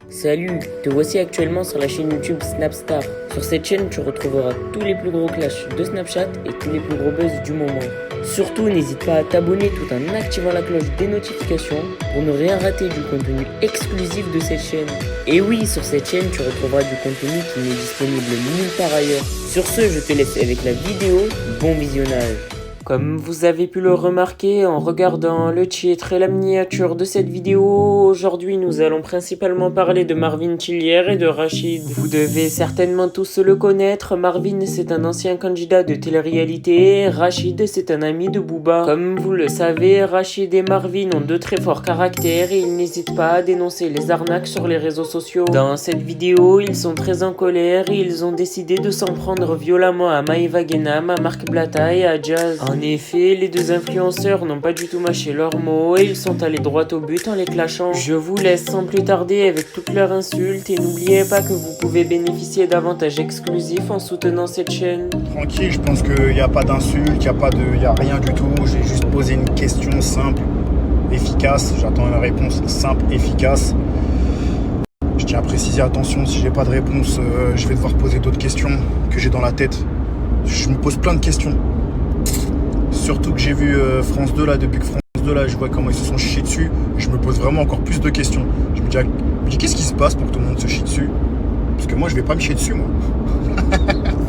Salut, te voici actuellement sur la chaîne YouTube Snapstar. Sur cette chaîne, tu retrouveras tous les plus gros clashs de Snapchat et tous les plus gros buzz du moment. Surtout, n'hésite pas à t'abonner tout en activant la cloche des notifications pour ne rien rater du contenu exclusif de cette chaîne. Et oui, sur cette chaîne, tu retrouveras du contenu qui n'est disponible nulle part ailleurs. Sur ce, je te laisse avec la vidéo. Bon visionnage. Comme vous avez pu le remarquer en regardant le titre et la miniature de cette vidéo, aujourd'hui nous allons principalement parler de Marvin Tillière et de Rachid. Vous devez certainement tous le connaître, Marvin c'est un ancien candidat de télé-réalité, Rachid c'est un ami de Booba. Comme vous le savez, Rachid et Marvin ont de très forts caractères et ils n'hésitent pas à dénoncer les arnaques sur les réseaux sociaux. Dans cette vidéo, ils sont très en colère et ils ont décidé de s'en prendre violemment à Maeva Guénam, à Marc Blatta et à Jazz. En effet, les deux influenceurs n'ont pas du tout mâché leurs mots et ils sont allés droit au but en les clashant. Je vous laisse sans plus tarder avec toutes leurs insultes et n'oubliez pas que vous pouvez bénéficier d'avantages exclusifs en soutenant cette chaîne. Tranquille, je pense qu'il n'y a pas d'insultes, il n'y a rien du tout. J'ai juste posé une question simple, efficace. J'attends une réponse simple, efficace. Je tiens à préciser, attention, si j'ai pas de réponse, je vais devoir poser d'autres questions que j'ai dans la tête. Je me pose plein de questions. Surtout que j'ai vu France 2 là, depuis que France 2 là, je vois comment ils se sont chiés dessus. Je me pose vraiment encore plus de questions. Je me dis qu'est-ce qui se passe pour que tout le monde se chie dessus? Parce que moi, je vais pas me chier dessus, moi.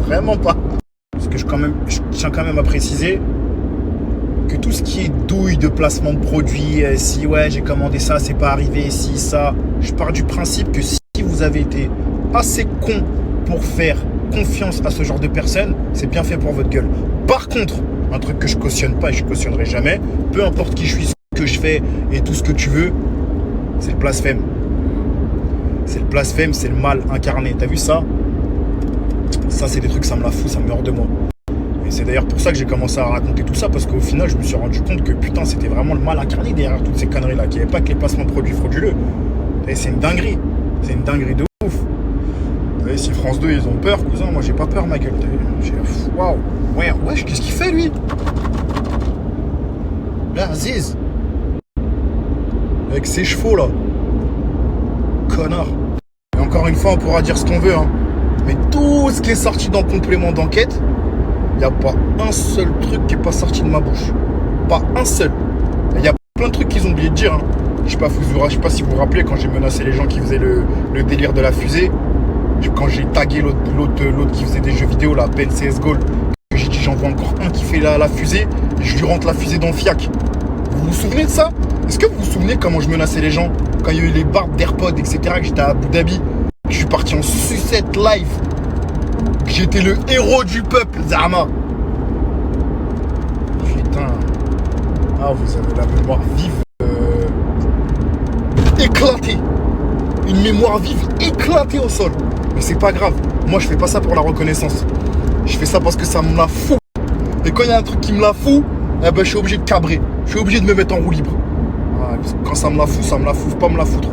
Vraiment pas. Parce que je tiens quand même à préciser que tout ce qui est douille de placement de produits, si ouais, j'ai commandé ça, c'est pas arrivé, si ça, je pars du principe que si vous avez été assez con pour faire confiance à ce genre de personnes, c'est bien fait pour votre gueule. Par contre, un truc que je cautionne pas et je cautionnerai jamais, peu importe qui je suis, ce que je fais et tout ce que tu veux, c'est le blasphème. C'est le blasphème, c'est le mal incarné. T'as vu ça? Ça, c'est des trucs, ça me la fout, ça me met hors de moi. Et c'est d'ailleurs pour ça que j'ai commencé à raconter tout ça, parce qu'au final, je me suis rendu compte que putain, c'était vraiment le mal incarné derrière toutes ces conneries-là, qu'il n'y avait pas que les placements de produits frauduleux. Et c'est une dinguerie. C'est une dinguerie de ouf. Et si France 2, ils ont peur, cousin, moi j'ai pas peur, ma gueule. Waouh. Ouais, wesh, qu'est-ce qu'il fait, lui? Là, Aziz. Avec ses chevaux, là. Connard. Et encore une fois, on pourra dire ce qu'on veut, hein. Mais tout ce qui est sorti dans le complément d'enquête, il n'y a pas un seul truc qui n'est pas sorti de ma bouche. Pas un seul. Il y a plein de trucs qu'ils ont oublié de dire, hein. Je sais pas si vous vous rappelez quand j'ai menacé les gens qui faisaient le délire de la fusée. Quand j'ai tagué l'autre qui faisait des jeux vidéo, là, Ben CSGO, j'ai dit j'en vois encore un qui fait la fusée, et je lui rentre la fusée dans le fiac. Vous vous souvenez de ça? Est-ce que vous vous souvenez comment je menaçais les gens? Quand il y a eu les barbes d'AirPods, etc., que j'étais à Abu Dhabi, que je suis parti en sucette live, que j'étais le héros du peuple, Zama. Putain. Ah, vous avez la mémoire vive éclatée. Une mémoire vive éclatée au sol. Mais c'est pas grave. Moi, je fais pas ça pour la reconnaissance. Je fais ça parce que ça me la fout. Et quand il y a un truc qui me la fout, eh ben, je suis obligé de cabrer. Je suis obligé de me mettre en roue libre. Ah, quand ça me la fout, ça me la fout. Faut pas me la foutre.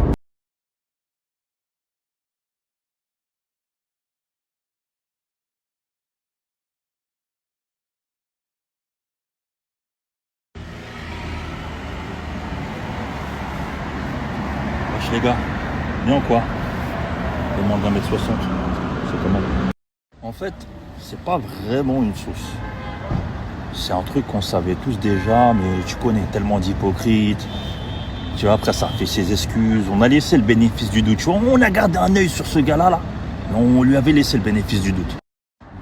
Wesh les gars, bien ou quoi? Demande d'un mètre 60, c'est comment? En fait, c'est pas vraiment une sauce. C'est un truc qu'on savait tous déjà, mais tu connais tellement d'hypocrites. Tu vois, après ça fait ses excuses. On a laissé le bénéfice du doute. Tu vois, on a gardé un œil sur ce gars-là. Mais on lui avait laissé le bénéfice du doute.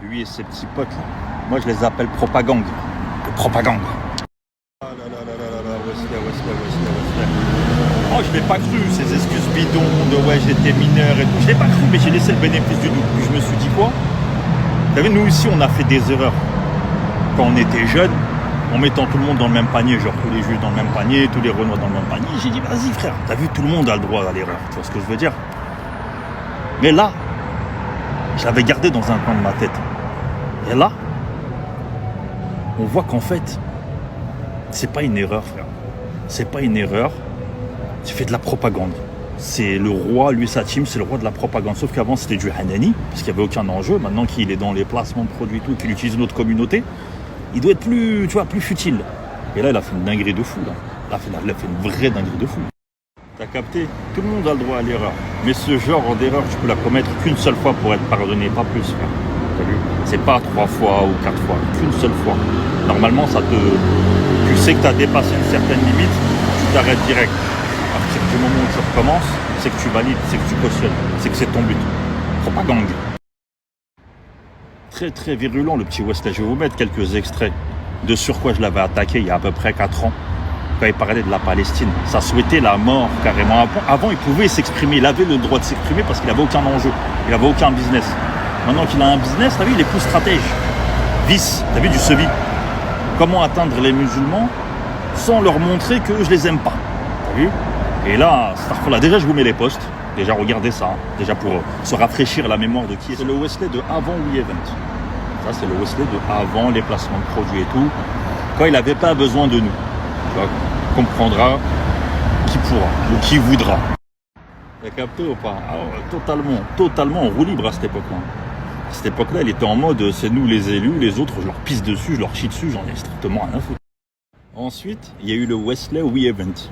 Lui et ses petits potes, là, moi je les appelle propagande. Le propagande. Ah là là là là là, Wesley. Oh, je l'ai pas cru, ces excuses bidons de ouais, j'étais mineur et tout. Je l'ai pas cru, mais j'ai laissé le bénéfice du doute. Puis je me suis dit quoi? Vous savez, nous ici, on a fait des erreurs. Quand on était jeunes, en mettant tout le monde dans le même panier, genre tous les juifs dans le même panier, tous les renois dans le même panier, j'ai dit, vas-y frère, t'as vu, tout le monde a le droit à l'erreur. Tu vois ce que je veux dire? Mais là, je l'avais gardé dans un coin de ma tête. Et là, on voit qu'en fait, c'est pas une erreur, frère. C'est pas une erreur. Tu fais de la propagande. C'est le roi, lui, sa team, c'est le roi de la propagande. Sauf qu'avant, c'était du Hanani, parce qu'il n'y avait aucun enjeu. Maintenant qu'il est dans les placements de produits et tout, qu'il utilise notre communauté, il doit être plus, tu vois, plus futile. Et là, il a fait une dinguerie de fou, là. Il a fait une vraie dinguerie de fou. T'as capté? Tout le monde a le droit à l'erreur. Mais ce genre d'erreur, tu peux la commettre qu'une seule fois pour être pardonné, pas plus, frère. T'as vu? C'est pas 3 fois ou 4 fois, qu'une seule fois. Normalement, tu sais que tu as dépassé une certaine limite, tu t'arrêtes direct. À partir du moment où tu recommences, c'est que tu valides, c'est que tu cautionnes, c'est que c'est ton but. Propagande. Très très virulent le petit Wesley. Je vais vous mettre quelques extraits de sur quoi je l'avais attaqué il y a à peu près 4 ans. Quand il parlait de la Palestine, ça souhaitait la mort carrément. Avant, il pouvait s'exprimer, il avait le droit de s'exprimer parce qu'il n'avait aucun enjeu, il n'avait aucun business. Maintenant qu'il a un business, t'as vu, il est plus stratège. Vice, t'as vu, du sevi. Comment atteindre les musulmans sans leur montrer que je les aime pas. T'as vu? Et là, déjà je vous mets les posts. Déjà regardez ça, déjà pour se rafraîchir la mémoire de qui est. C'est le Wesley de avant WeEvent. Ça c'est le Wesley de avant les placements de produits et tout. Quand il n'avait pas besoin de nous. Tu vois, comprendra qui pourra ou qui voudra. T'as capté ou pas? Totalement en roue libre à cette époque-là. À cette époque-là, il était en mode c'est nous les élus, les autres je leur pisse dessus, je leur chie dessus, j'en ai strictement rien à foutre. Ensuite, il y a eu le Wesley WeEvent.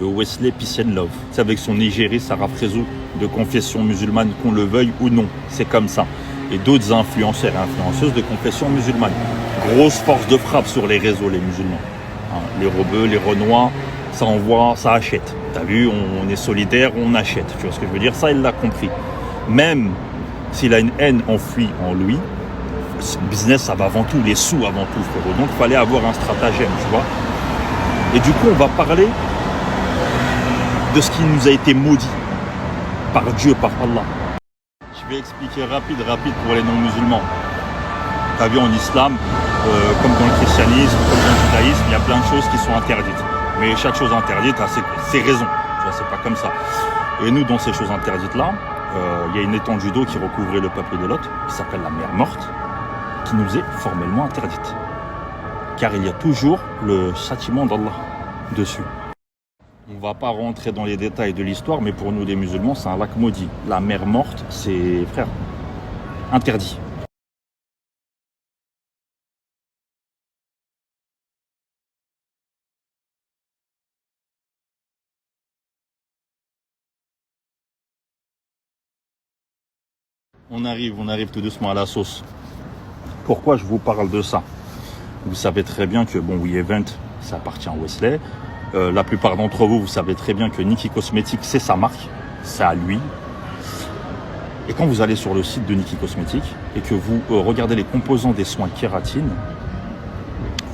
Le Wesley Peace and Love. C'est avec son égérie Sarah Frézou de confession musulmane, qu'on le veuille ou non. C'est comme ça. Et d'autres influenceurs et influenceuses de confession musulmane. Grosse force de frappe sur les réseaux, les musulmans. Hein, les rebeux, les renois, ça envoie, ça achète. T'as vu, on est solidaire, on achète. Tu vois ce que je veux dire? Ça, il l'a compris. Même s'il a une haine enfouie en lui, business, ça va avant tout, les sous avant tout, frérot. Donc, il fallait avoir un stratagème, tu vois. Et du coup, on va parler de ce qui nous a été maudit par Dieu, par Allah. Je vais expliquer rapide pour les non-musulmans. Tu as vu en islam, comme dans le christianisme, comme dans le judaïsme, il y a plein de choses qui sont interdites. Mais chaque chose interdite a ses raisons. Tu vois, c'est pas comme ça. Et nous, dans ces choses interdites-là, il y a une étendue d'eau qui recouvrait le peuple de Lot, qui s'appelle la mer morte, qui nous est formellement interdite. Car il y a toujours le châtiment d'Allah dessus. On ne va pas rentrer dans les détails de l'histoire, mais pour nous les musulmans, c'est un lac maudit. La mer morte, c'est, frère, interdit. On arrive tout doucement à la sauce. Pourquoi je vous parle de ça? Vous savez très bien que, bon, WeEvent, ça appartient à Wesley. La plupart d'entre vous, vous savez très bien que Nikki Cosmetics, c'est sa marque, c'est à lui. Et quand vous allez sur le site de Nikki Cosmetics et que vous regardez les composants des soins kératine,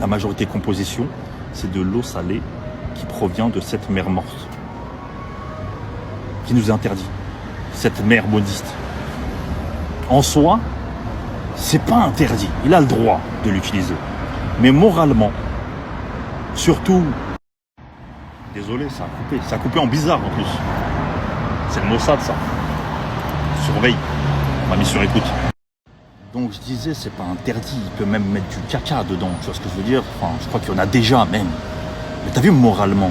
la majorité composition, c'est de l'eau salée qui provient de cette mer morte, qui nous interdit, cette mer maudite. En soi, c'est pas interdit, il a le droit de l'utiliser. Mais moralement, surtout, désolé, ça a coupé en bizarre en plus. C'est le Mossad ça. Surveille. On m'a mis sur écoute. Donc je disais, c'est pas interdit. Il peut même mettre du caca dedans. Tu vois ce que je veux dire? Enfin, je crois qu'il y en a déjà même. Mais t'as vu moralement,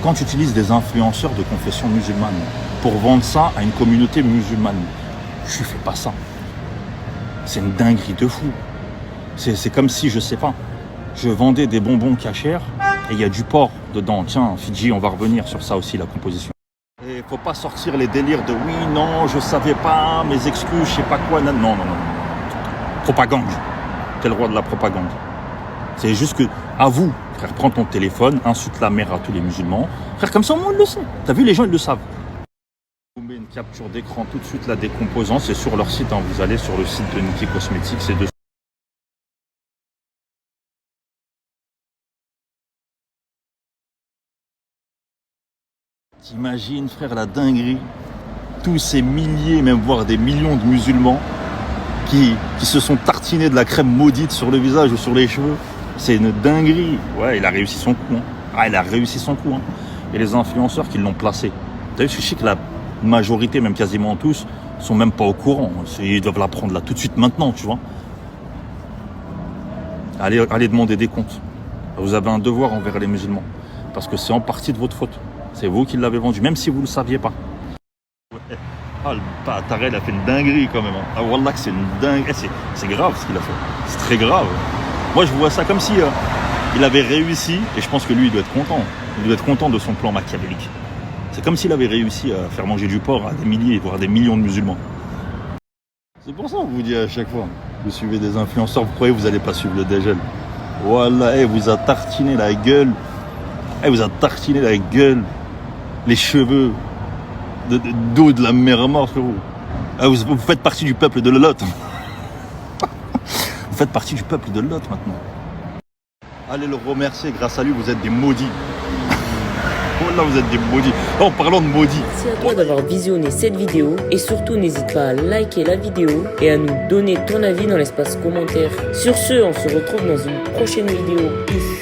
quand tu utilises des influenceurs de confession musulmane pour vendre ça à une communauté musulmane, je fais pas ça. C'est une dinguerie de fou. C'est comme si, je sais pas, je vendais des bonbons cachers et il y a du porc dedans. Tiens, Fidji, on va revenir sur ça aussi, la composition. Et faut pas sortir les délires de oui, non, je savais pas, mes excuses, je sais pas quoi. Non. Propagande. T'es le roi de la propagande. C'est juste que, à vous, frère, prends ton téléphone, insulte la mère à tous les musulmans. Frère, comme ça, au moins, on le sait. T'as vu, les gens, ils le savent. Je vous mets une capture d'écran tout de suite, la décomposant. C'est sur leur site, hein. Vous allez sur le site de Nikki Cosmetics, c'est de T'imagines, frère, la dinguerie, tous ces milliers, même voire des millions de musulmans qui se sont tartinés de la crème maudite sur le visage ou sur les cheveux. C'est une dinguerie. Ouais, il a réussi son coup. Hein. Ah, il a réussi son coup. Hein. Et les influenceurs qui l'ont placé. T'as vu, je sais que la majorité, même quasiment tous, sont même pas au courant. Ils doivent la prendre là tout de suite maintenant, tu vois. Allez demander des comptes. Vous avez un devoir envers les musulmans. Parce que c'est en partie de votre faute. C'est vous qui l'avez vendu, même si vous ne le saviez pas. Ouais. Ah, le bâtard, il a fait une dinguerie quand même. Ah, wallah, que c'est une dinguerie. C'est grave ce qu'il a fait. C'est très grave. Moi, je vois ça comme si il avait réussi. Et je pense que lui, il doit être content. Il doit être content de son plan machiavélique. C'est comme s'il avait réussi à faire manger du porc à des milliers, voire des millions de musulmans. C'est pour ça qu'on vous dit à chaque fois, vous suivez des influenceurs, vous croyez que vous n'allez pas suivre le dégel. Voilà, vous a tartiné la gueule. Vous a tartiné la gueule. Les cheveux d'eau de la mer morte, frérot. Vous faites partie du peuple de Lot. Vous faites partie du peuple de Lot maintenant. Allez le remercier, grâce à lui, vous êtes des maudits. Là, vous êtes des maudits. En parlant de maudits. Merci à toi d'avoir visionné cette vidéo et surtout n'hésite pas à liker la vidéo et à nous donner ton avis dans l'espace commentaire. Sur ce, on se retrouve dans une prochaine vidéo. Peace.